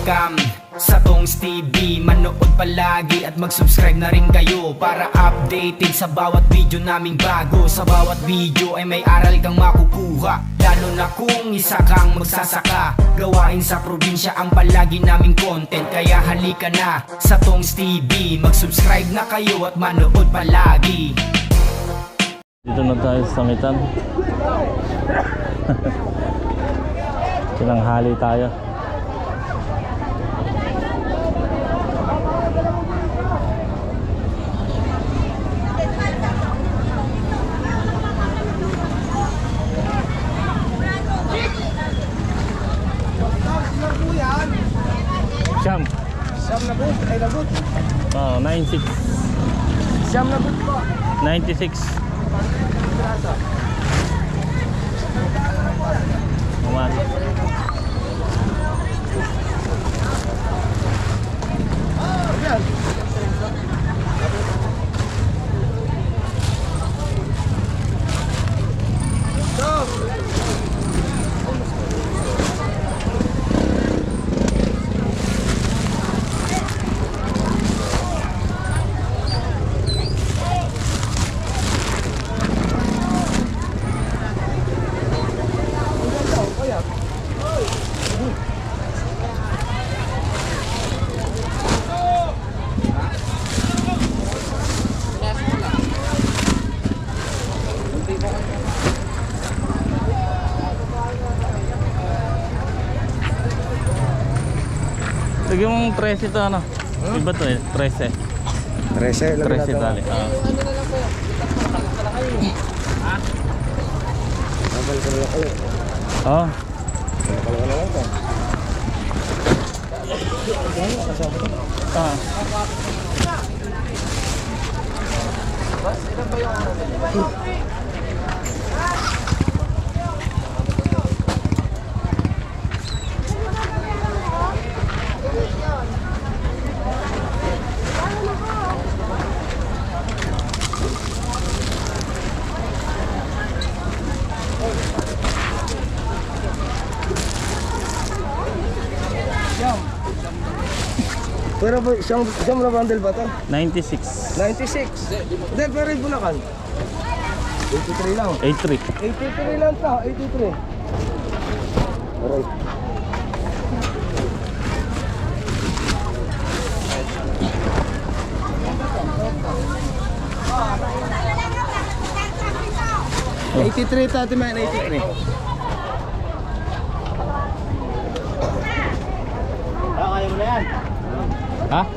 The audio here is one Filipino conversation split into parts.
welcome sa Tongs TV. Manood palagi at mag-subscribe na rin kayo para updated sa bawat video naming bago. Sa bawat video ay may aral kang makukuha, lalo na kung isa kang magsasaka. Gawain sa probinsya ang palagi naming content, kaya halika na sa Tongs TV. Mag-subscribe na kayo at manood palagi. Dito na tayo sa Sangitan. Tinanghali tayo. Siyam. Siyam na good, ay lagot. 96. Siyam na good po. 96. Naman. Yan. Stop. Lagyan mong 13 to ano? Iba to eh, 13. 13 lang 13 tali. Oo. Pero ba, siyang na bundle ba ito? 96. 96. Hindi, pero yung Bulacan. 83 lang. 83. 83 lang ta, 83. Alright. Oh. 83 tati man, 83. Kaya mo na yan. Ha?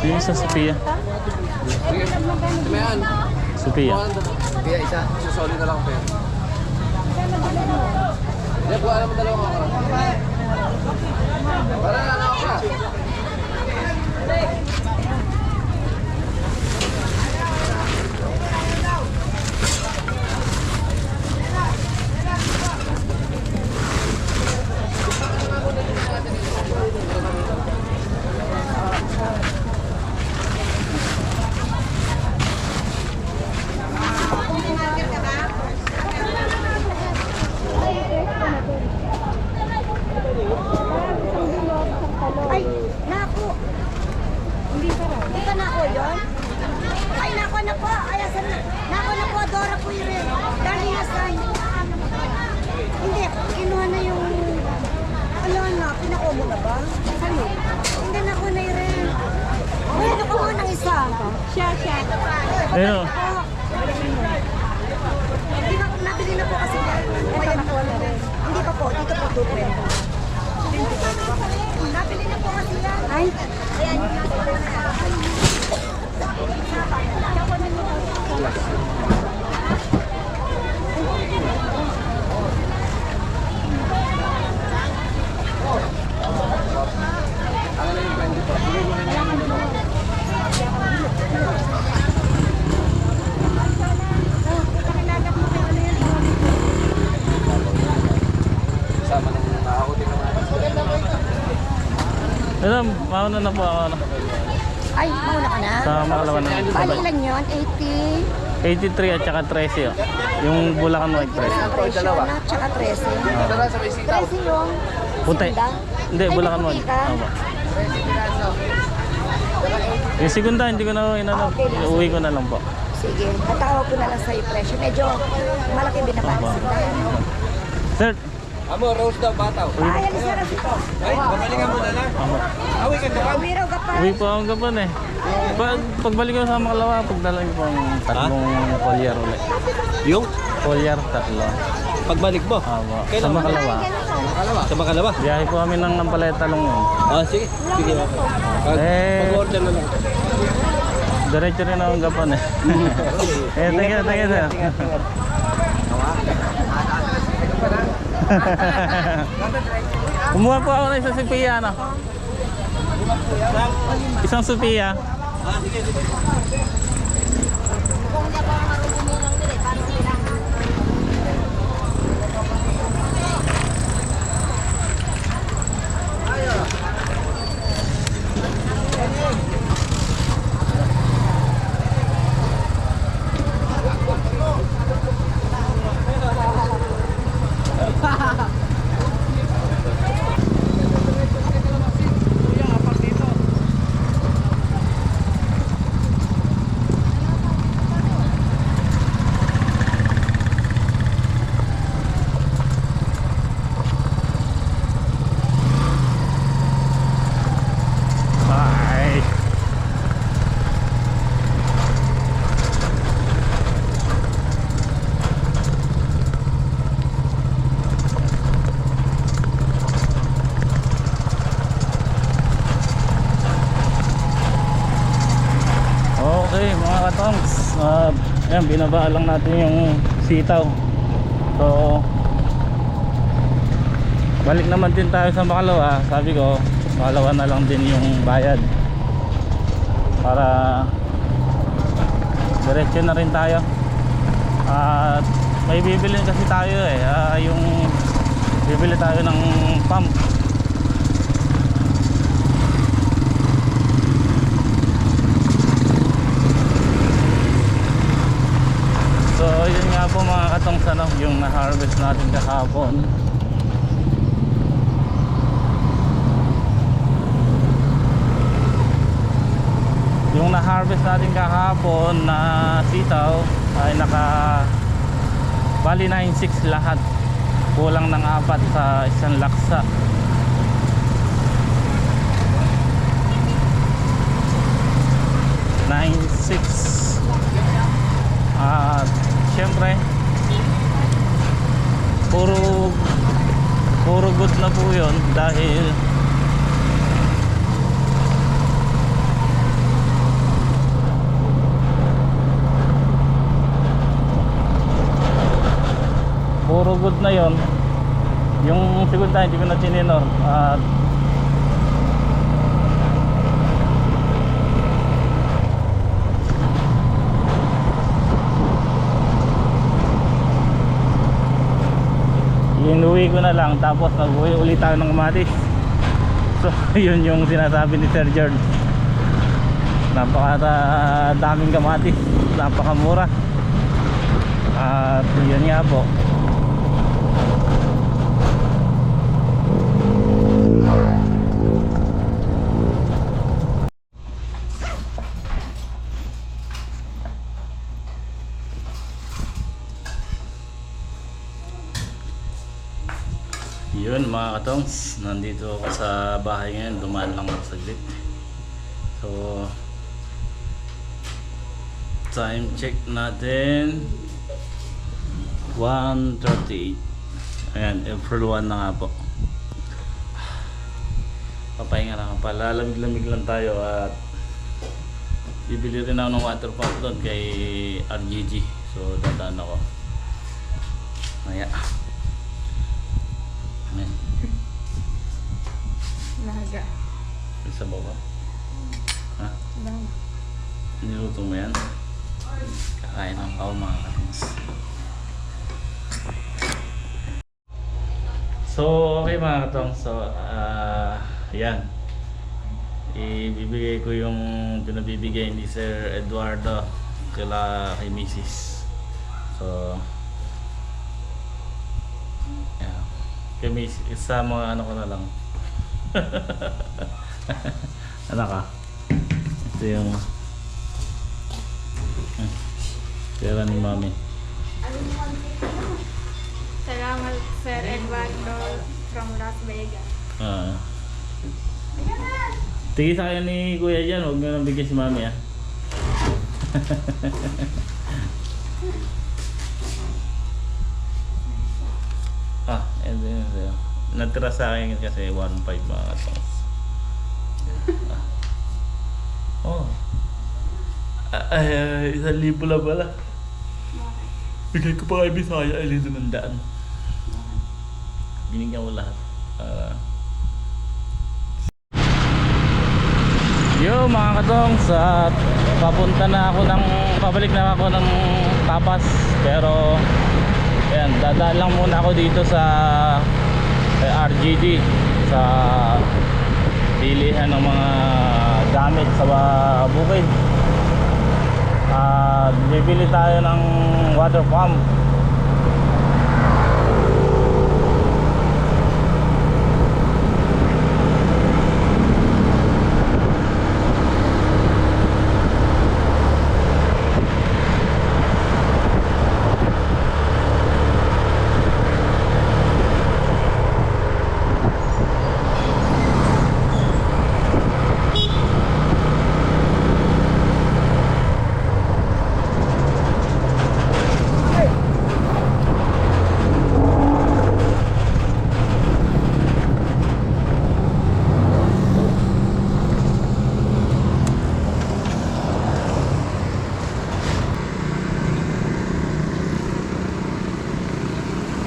Yung isa Sophia. Sophia. Kaya isa, susoli na lang pero. Hindi po alam mo dalawang ako. Para na ako ka. Ay, naku. Hindi pa raw. Hindi pa nako yun? Ay, nako na po. Ay, asan na? Nako na po, Dora po yun rin. Dali na sign. Hindi, kinuha na yung... Ano na, pinakuha mo na ba? Ano? Hindi, nako na yun rin. Ay, nakuha ng isa. Siya. Ayun. Hindi na, nabili na po kasi. Kaya nakuha na rin. Hindi pa po, dito po, 220. Nabili na po kasi yan. Ay? Ayan, yung nasa po na. Nauna na po ako. Ay, mauna ka na? Sa makalawa na. Bali ilan yun? 80? 83 at saka 13. Oh. Yung Bulacan White 13. Presyo na, tsaka 13. 13 yung Puti. segunda? Hindi, Ay, Bulacan may White. puti ka? Opo. Yung segunda, hindi ko na inano. Iuwi ko na lang po. Sige, tatawag ko na lang sa'yo presyo. Medyo malaki binapansin na. Sir, Amo, rose daw, bataw. Ay, alis na ito. Ay, babalingan mo na lang. ako. Awi ka dyan. Uwi raw ka pa. Uwi po akong gapan eh. Pagbalik ko sa makalawa, pagdala ko pang tatlong polyar ulit. Yung? Polyar, tatlo. Pagbalik mo? Opo. Sa Kailan? makalawa. Sa Makalawa? Biyahe po kami ng Nampaleta lang yun. Ah, sige. Sige. Pag-order na lang. Diretso rin akong gapan eh. Tingin sir. Kumuha po ako ng isang Sophia, ano? Isang Sophia. Bye. Okay mga katongs, yan, binaba lang natin yung sitaw. So balik naman din tayo sa makalawa. Sabi ko makalawa na lang din yung bayad para diretso na rin tayo. At may bibili kasi tayo eh, yung bibili tayo ng pump. So yun nga po mga katongs, ano, yung na-harvest natin kahapon. Yung na-harvest natin kahapon na sitaw ay bali 9.6 lahat. Kulang ng 4 sa isang laksa. At syempre puro good na po yun dahil puro good na yon. Yung segunda hindi ko na tininor at inuwi ko na lang, tapos nag-uwi ulit tayo ng kamatis. So yun yung sinasabi ni Sir George, daming kamatis, napakamura. At yun nga po, yun mga katongs, nandito ako sa bahay ngayon. Dumaan lang ako saglit. So time check natin 1:38. Ayan, April 1 na nga po. Papahinga lang, palalamig-lamig lang tayo. At bibili rin ako ng water pump doon kay RGG. So dadaan ako. Ayan. Ayan. Naga. Isa ba ba? Ha? Niluto mo yan? Kakain ng kao mga katings. So okay mga katong. So yan, ibibigay ko yung pinabibigay ni Sir Eduardo kay Mrs. So yeah. Kay Mrs. Isa mga ano ko na lang. Ano ka? Ito yung pera ni Mami. Salamat Sir Eduardo from Las Vegas. Tigil sa kayo ni Kuya dyan, huwag nyo nang bigyan si Mami ah. And then natira sa akin kasi 1.5 mga katongs. Ay, 1,000 lang pala. Bigay ko pa kay Bisaya, ay 500. Binigyan ko lahat. Yo mga katongs, papunta na ako pabalik na ako ng Tapas. Pero ayan, dadaan lang muna ako dito sa RGD sa bilihan ng mga gamit sa bukid. Bibili tayo ng water pump.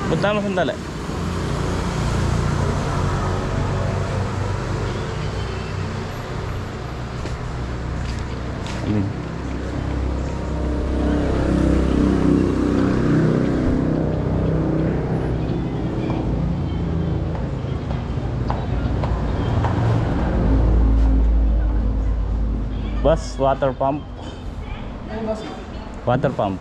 Punta mo sandali. Bus, water pump. Water pump.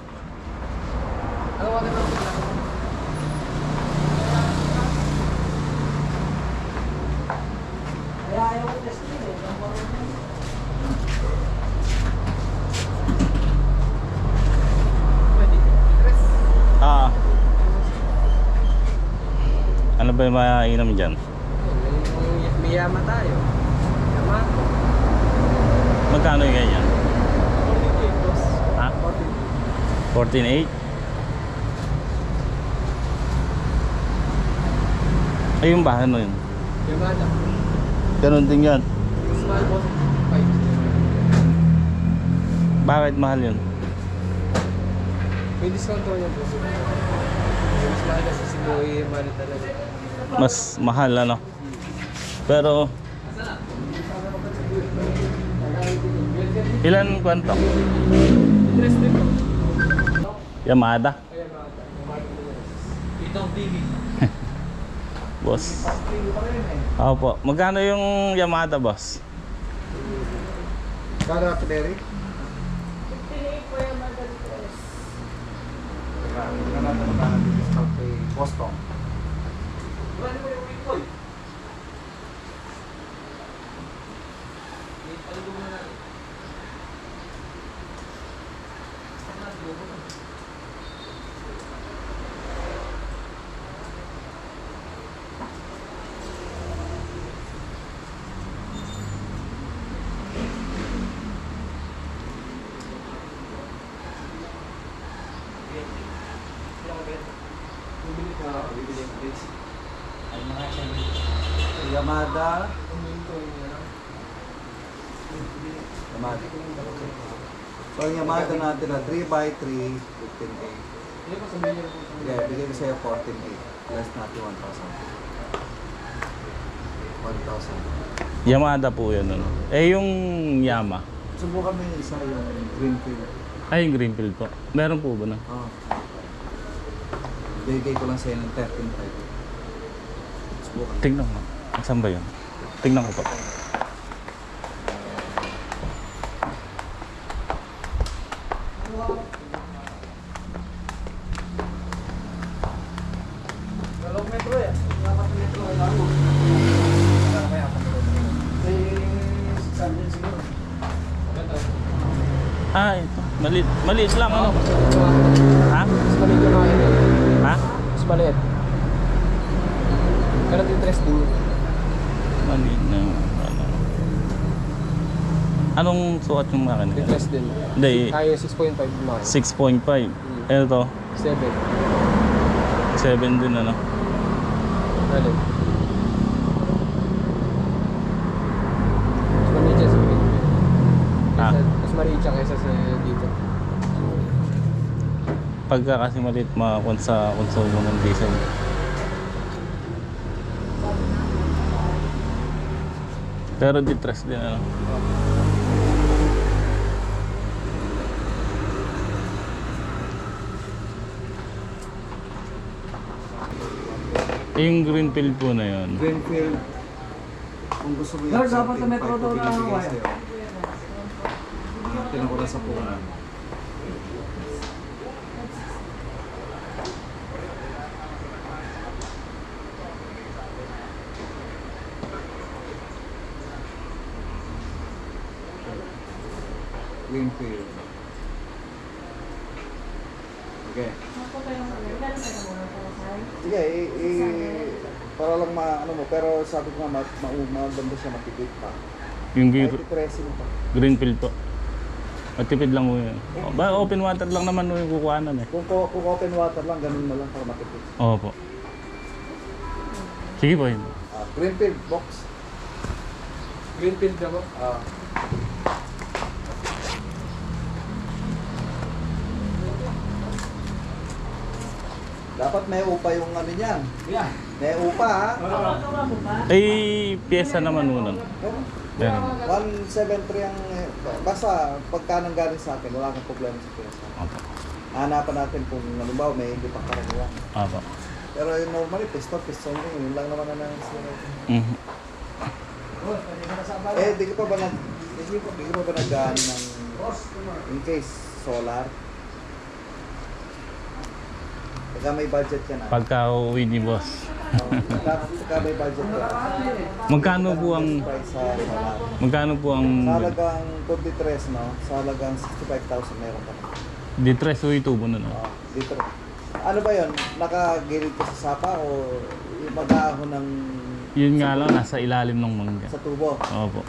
Ano ba yung mainam dyan? May yama tayo. Yama. Magkano yung ganyan? 48 boss. Ha? 14.8? Ay yung bahan mo yun? Yamada. Ganun din yan. Small boss. 5. Bakit mahal yun? May discount ko yan boss. Mas mahal kasi si Boy, mahal talaga. Mas mahal ano? Pero ilan kwento? Interesting po. Yamada? Ayan mga Itong TV. Boss. Opo. Magkano yung Yamada, boss? Kano ako, Derek? 58 po yung mag-dress. Magkano discount kay Boston? Yamada. So ang Yamada natin na 3x3, 15A. Yeah, bigay ko sa'yo 14A. Less natin 1,000. 1,000. Yamada po yun ano. Eh yung Yama. Subukan mo yung isa, yung Greenfield. Ay yung Greenfield po. Meron po ba na? Oh. Bigay ko lang sa'yo ng 13.5. Subukan. Tignan ko. Saan ba yun? Tignan ko po. Dalawang metro eh. Dapat metro kailangan mo. Kaya pa metro. Eh, 600 siguro. Ah, ito. Maliit lang ano? Ha? Mas maliit yung mga yun. Ha? Mas maliit. Pero interesting. Maliit na ano. Anong sukat yung makina? Interest din. Hindi, Kaya 6.5 yung mga. 6.5. Ito, 7. 7 din ano. Alin? Mas maliit siya sa Philippines. Ah. Mas maliit siya kaysa sa dito. Pagka kasi maliit makakon sa konsumo ng diesel. Pero di-trust din ano. Yung Greenfield po na yun. Greenfield. Kung gusto mo yung Lord, dapat na metro daw na binibigay wire. sa'yo. Tinan ko na sa punan. Greenfield. Okay. Sige, para lang ano mo, pero sabi ko nga, maganda siya, matipid pa. Yung Kahit i-pressing pa. Greenfield po. Matipid lang po yun. Ba, open water lang naman yung kukuhanan eh. Kung open water lang, ganun na lang para matipid. Opo. Sige po yun. Greenfield box. Greenfield na ba? Dapat may upa yung ano niyan. Yeah. May upa ha. Ay, pyesa naman muna. Meron. 173 ang basta pagka nanggaling sa akin, wala kang problema sa piyesa. Opo. Hanapan natin kung halimbawa may hindi pa karaniwan. Opo. Pero yung normally, piston din. Yun lang naman na sila. Mhm. Di ka pa ba nag-gaan ng in case solar? Pagka may budget ka na. Pagka uwi ni boss. Pagka may budget ka na. Magkano po ang Price sa solar. magkano po ang Sa halagang 23, no? Sa halagang 65,000 meron ka na. di tres o itubo na no? Dito. Ano ba yun? Nakagilid ka sa sapa o mag-aahon ng Yun nga lang nasa ilalim ng mangga. sa tubo? Opo.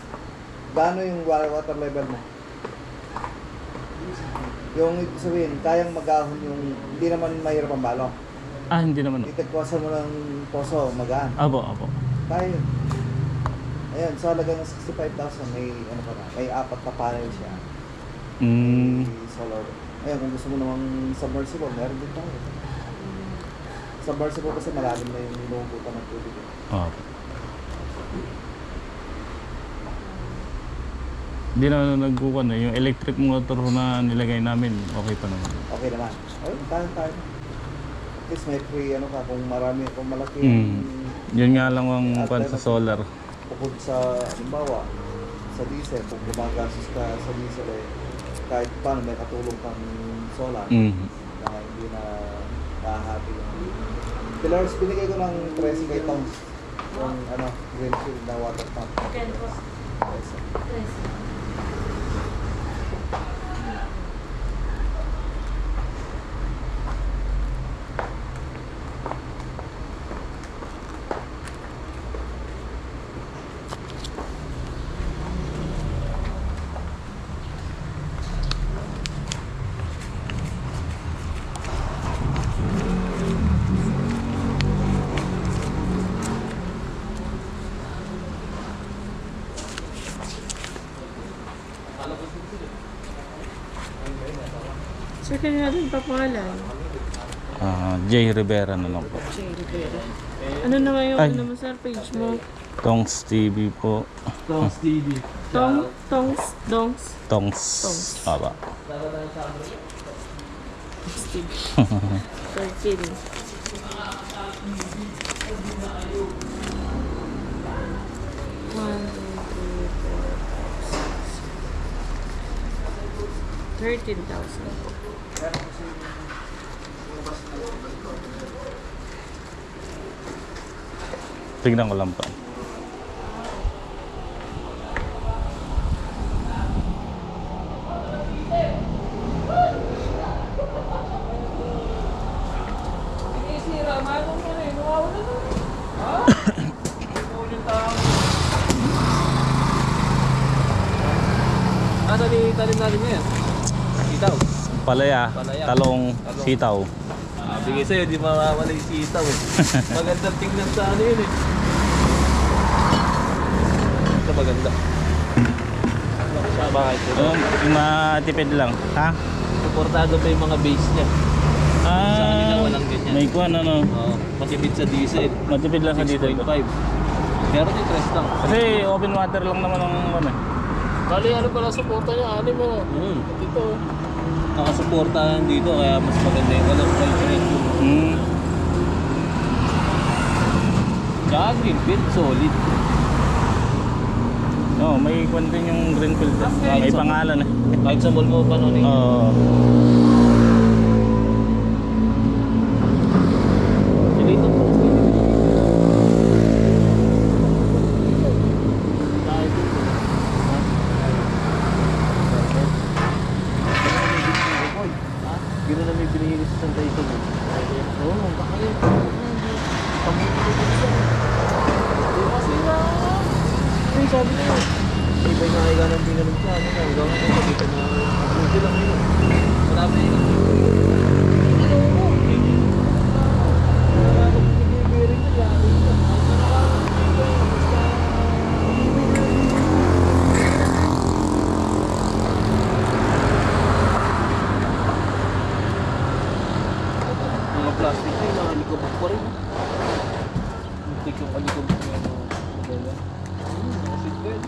Gaano yung water level mo? Yung ibig sabihin, kayang mag-ahon yung hindi naman mahirap ang balong. Ah, hindi naman. Itigwasan mo ng poso, magaan. Opo, opo. Kaya yun. Ayan, sa halagang 65,000 may ano pa na, may 4 na panel siya. Mm. May solar. Ayan, kung gusto mo namang submersible, meron din tayo. Submersible kasi malalim na yung inuubutan ng tubig. Opo. Hindi na nagkukuha na. Yung electric motor na nilagay namin, okay pa naman. Okay naman. Ayun, tayo. At least may free ano ka, kung marami, kung malaki Yun nga lang ang kwan sa solar. bukod sa, halimbawa, sa diesel, kung gumagastos ka sa diesel kahit paano may katulong kang solar na hindi na kahati yung pillars. Binigay ko ng 13 tons yung Greenfield na water pump. Okay po. Sir, kanina natin papangalan. Jay Rivera na lang po. Ano naman yung Ay. ano mo, sir, page mo? Tongs TV po. Tongs TV. Dongs. Tongs. Aba. Steve. 13. One, two, three, four, 5, 6. 13,000. Meron kasi lumabas na Tignan ko lang pa. Asa ni talim natin ngayon? Sitaw. Palaya, Palaya. talong, sitaw. Bigay sa'yo, di mawawala yung sitaw eh. Magandang tingnan sa ano yun eh. Ito maganda. Bakit? Matipid lang. Ha? Supportado pa yung mga base niya. Sa kanila walang ganyan. May kuwan ano. Oo, matipid sa diesel. Matipid lang sa dito. 6.5. Pero yung tres lang. Kasi open water lang naman ang ano. Bali, ano pala suporta niya? Ano mo? Dito. Nakasuporta dito kaya mas maganda yung walang filtration. Tsaka green field, solid. Oh, may kuwan din yung Greenfield. May pangalan eh. Kahit sa mall mo pa noon eh. Oo. Dito po. Gano'n na may binigay sa Santa Ito. Oo, baka yun. Ay, sabi na yun. Iba'y nakaiga ng pinanong sa ano na. Hanggang ano, pagkita na. Hindi lang yun. Marami yun. Mga plastic na yung mga likobok pa rin. Muntik yung kalikobok na yung modela. Nakasit ka yun.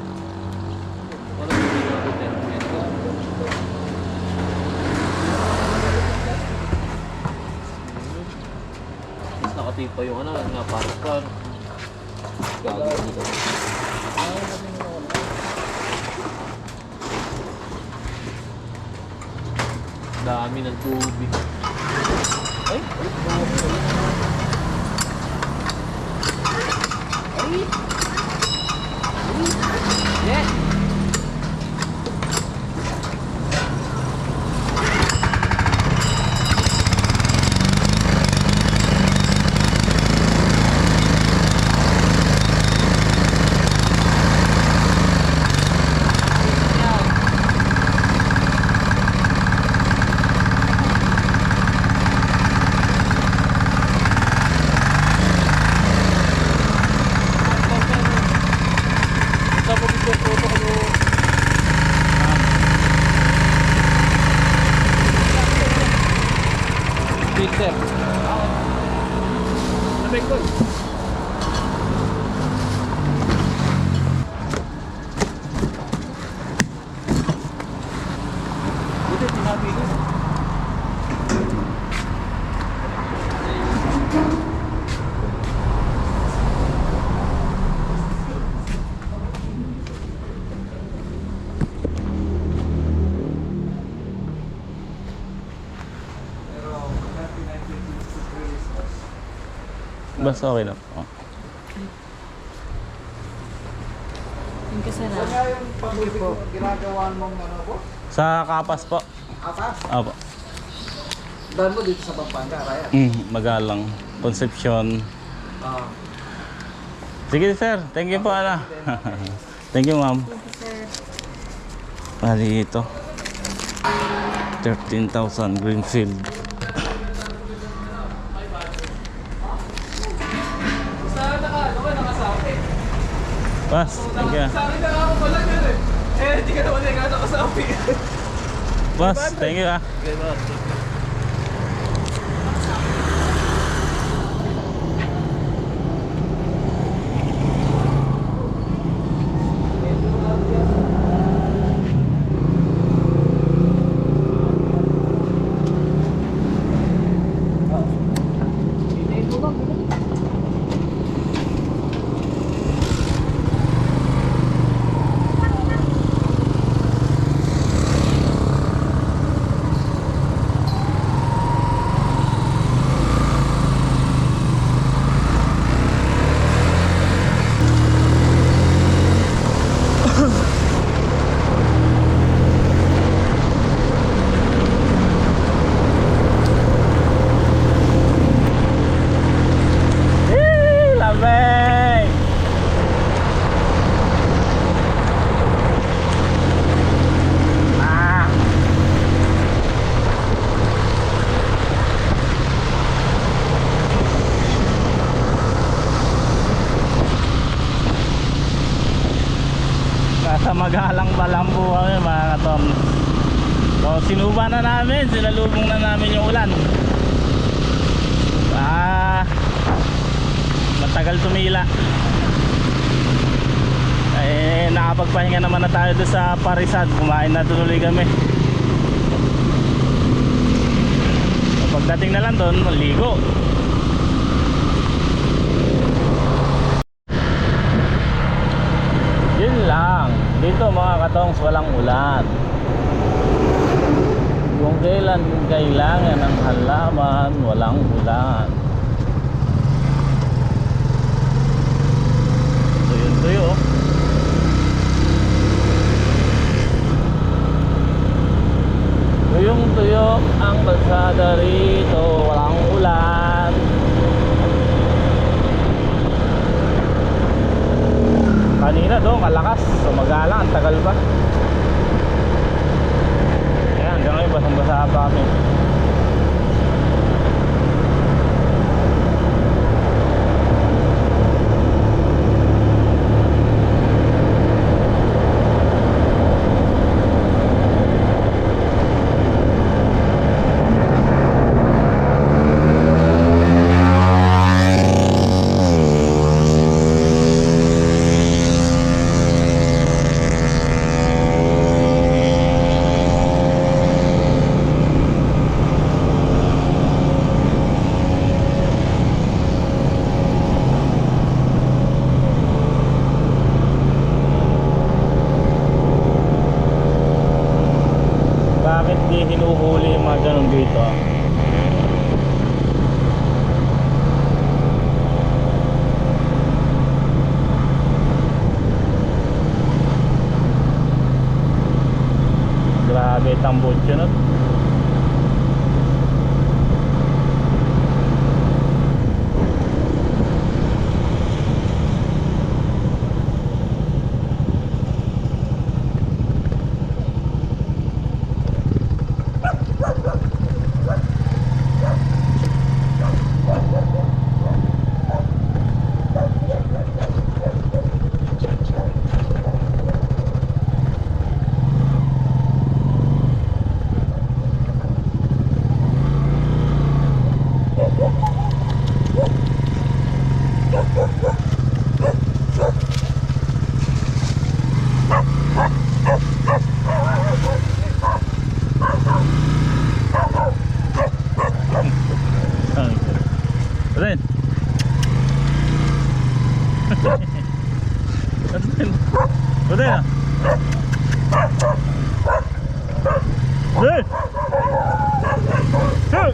Parang hindi na ako 10 meters. Mas nakatipa yung ano, naparok pa. Gagawin dito. Dami ng tubig. Ay! Yeah! Peter. Sabi ko. Buti tinabi ko. Basta okay lang. Oh. Yung kasi na. Kaya yung pag-ibig mo, ginagawa mong ano po? Sa Kapas po. Atas? Opo. Dahil mo dito sa Pampanga, Raya. Magalang. Concepcion. Ah. Sige sir, thank you po ala. Thank you ma'am. Bali ito. 13,000 Greenfield. Pas, thank you. Sa akin na ako pala yun eh. Hindi ka naman yung nakasabi. Pas, thank you ah. Okay, boss. magalang palambo kami mga katom. So sinuba na namin, sinalubong na namin yung ulan. Matagal tumila. Nakapagpahinga naman na tayo doon sa Parisan. Kumain na tuloy kami. So, pagdating na lang doon, ligo. Yun lang. Dito mga katongs, walang ulan. Kung kailan kailangan ng halaman, walang ulan. Tuyo. Tuyong-tuyo ang kalsada rito, walang ulan. Kanina doon kalakas, sumagalang, ang tagal pa. Ayan, hanggang ngayon basang-basa pa kami. Bakit di hinuhuli yung mga ganun dito? Grabe tambutso nun. Ren. Ren. Ren. Ren.